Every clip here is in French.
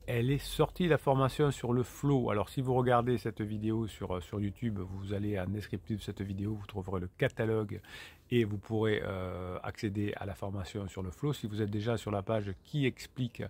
Elle est sortie la formation sur le flow. Alors si vous regardez cette vidéo sur YouTube, vous allez en descriptif de cette vidéo, vous trouverez le catalogue et vous pourrez accéder à la formation sur le flow. Si vous êtes déjà sur la page qui explique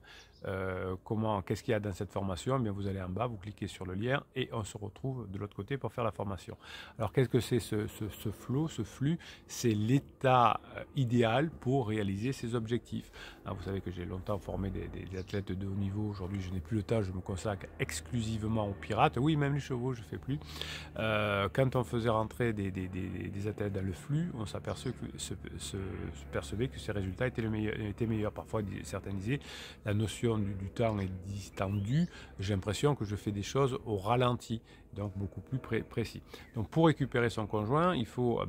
qu'est-ce qu'il y a dans cette formation, eh bien vous allez en bas, vous cliquez sur le lien et on se retrouve de l'autre côté pour faire la formation. Alors qu'est-ce que c'est ce flow, ce flux? C'est l'état idéal pour réaliser ses objectifs. Vous savez que j'ai longtemps formé des athlètes de haut niveau. Aujourd'hui, je n'ai plus le temps, je me consacre exclusivement aux pirates. Oui, même les chevaux, je ne fais plus. Quand on faisait rentrer des athlètes dans le flux, on se percevait que ces résultats étaient meilleurs. Parfois, certains disaient la notion du temps est distendue. J'ai l'impression que je fais des choses au ralenti, donc beaucoup plus précis. Donc pour récupérer son conjoint, il faut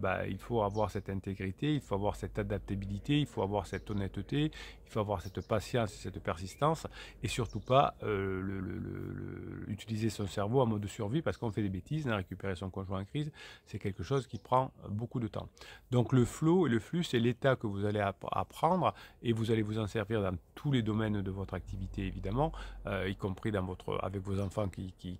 avoir cette intégrité, il faut avoir cette adaptabilité, il faut avoir cette honnêteté, il faut avoir cette patience et cette persistance, et surtout pas utiliser son cerveau en mode survie parce qu'on fait des bêtises. Récupérer son conjoint en crise, c'est quelque chose qui prend beaucoup de temps. Donc le flow et le flux, c'est l'état que vous allez apprendre, et vous allez vous en servir dans tous les domaines de votre activité évidemment, y compris avec vos enfants qui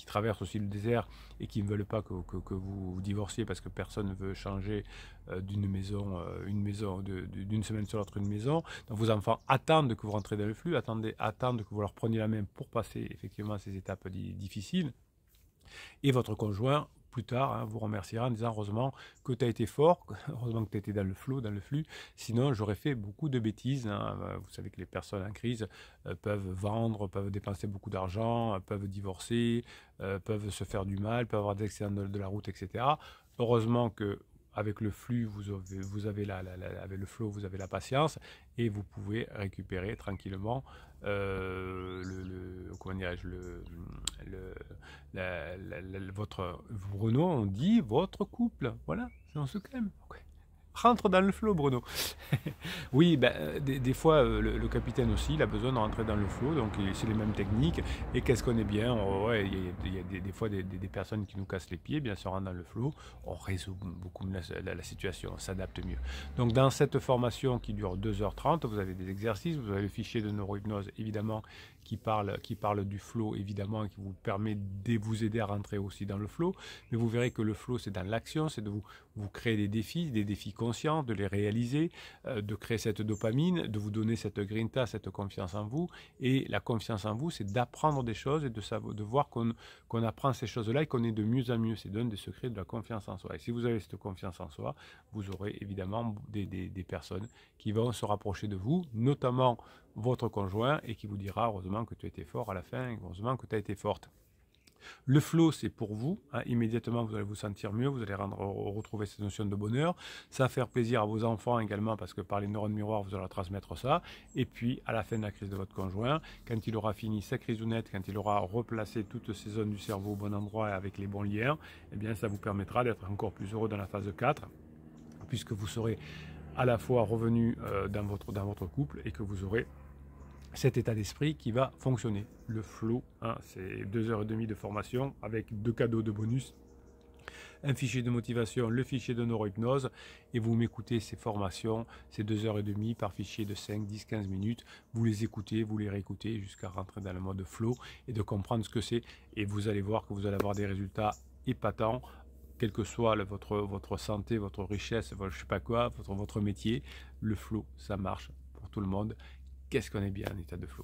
traversent aussi le désert et qui ne veulent pas que vous divorciez parce que personne ne veut changer d'une semaine sur l'autre une maison. Donc vos enfants attendent que vous rentrez dans le flux, attendent que vous leur preniez la main pour passer effectivement ces étapes difficiles. Et votre conjoint, plus tard, vous remerciera en disant heureusement que tu as été fort, heureusement que tu étais dans le flow, dans le flux, sinon j'aurais fait beaucoup de bêtises. Vous savez que les personnes en crise peuvent vendre, peuvent dépenser beaucoup d'argent, peuvent divorcer, peuvent se faire du mal, peuvent avoir des accidents de la route, etc. Heureusement que avec le flux, avec le flow, vous avez la patience et vous pouvez récupérer tranquillement votre Bruno, on dit votre couple. Voilà, on se calme. Okay. Rentre dans le flot, Bruno. Oui, des fois, le capitaine aussi, il a besoin de rentrer dans le flot, donc c'est les mêmes techniques. Et qu'est-ce qu'on est bien? Il y a des fois des personnes qui nous cassent les pieds, bien sûr, on rentre dans le flot, on résout beaucoup mieux la situation, on s'adapte mieux. Donc dans cette formation qui dure 2h30, vous avez des exercices, vous avez le fichier de neurohypnose, évidemment, qui parle du flow, évidemment, et qui vous permet de vous aider à rentrer aussi dans le flow. Mais vous verrez que le flow, c'est dans l'action, c'est de vous créer des défis conscients, de les réaliser, de créer cette dopamine, de vous donner cette grinta, cette confiance en vous. Et la confiance en vous, c'est d'apprendre des choses et de voir qu'on apprend ces choses-là et qu'on est de mieux en mieux. C'est un des secrets de la confiance en soi. Et si vous avez cette confiance en soi, vous aurez évidemment des personnes qui vont se rapprocher de vous, notamment votre conjoint, et qui vous dira heureusement que tu étais fort à la fin, heureusement que tu as été forte. Le flow, c'est pour vous. Immédiatement, vous allez vous sentir mieux, vous allez retrouver cette notion de bonheur. Ça va faire plaisir à vos enfants également, parce que par les neurones miroirs, vous allez leur transmettre ça. Et puis, à la fin de la crise de votre conjoint, quand il aura fini sa crisounette, quand il aura replacé toutes ces zones du cerveau au bon endroit et avec les bons liens, eh bien, ça vous permettra d'être encore plus heureux dans la phase 4, puisque vous serez à la fois revenu dans votre couple et que vous aurez cet état d'esprit qui va fonctionner. Le flow, c'est 2h30 de formation avec 2 cadeaux de bonus, un fichier de motivation, le fichier de neurohypnose, et vous m'écoutez ces formations, ces 2h30 par fichier de 5, 10, 15 minutes, vous les écoutez, vous les réécoutez jusqu'à rentrer dans le mode flow et de comprendre ce que c'est, et vous allez voir que vous allez avoir des résultats épatants, quelle que soit votre santé, votre richesse, je sais pas quoi, votre métier. Le flow, ça marche pour tout le monde. Qu'est-ce qu'on est bien en état de flow.